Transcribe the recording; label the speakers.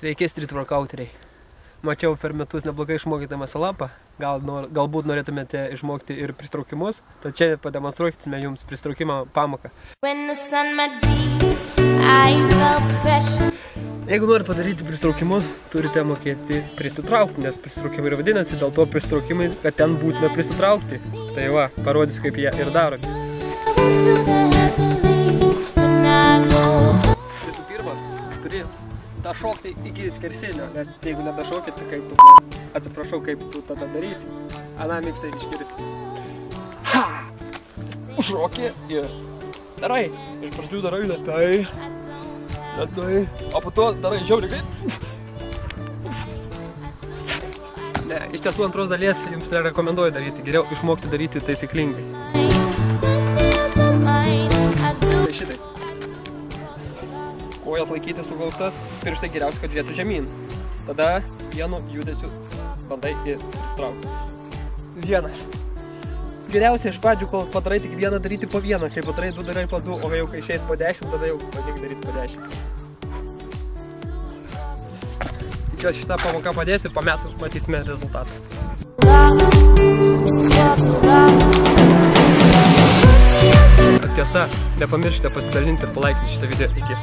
Speaker 1: Sveiki, street workouteriai. Mačiau per metus neblogai išmokėte masalapą. Galbūt norėtumėte išmokti ir pristraukimus. Tad čia pademonstruokime jums pristraukimo pamoką. Jeigu nori padaryti pristraukimus, turite mokėti prisitraukti, nes pristraukimai ir vadinasi, dėl to pristraukimai, kad ten būtina prisitraukti. Tai va, parodys, kaip jie ir daromi. Visų pirma, turi dašokti iki skersinio, nes jeigu nedašokit, tai kaip tu, atsiprašau, kaip tu tada darysi, aną miksą iškirsi. Ha! Užšoki ir darai. Iš pradžių darai lėtai, o po to darai žiauriai greit. Ne, iš tiesų antros dalies jums nerekomenduoju daryti, geriau išmokti daryti taisyklingai. Tai šitai. Kojas laikyti suglaustas, pirštai geriausia, kad žiūrėtų žemyn. Tada vienu judesiu bandai ir pristraukti. Vienas. Geriausia iš pradžių, kol padarai tik vieną, daryti po vieną. Kai padarai du, darai po du, o jau kai išeis po 10, tada jau bandyk daryti po 10. Tikiuosi šitą pamoką padės ir po metų matysime rezultatą. Tiesa, nepamirškite pasidalinti ir palaikyti šitą video. Iki.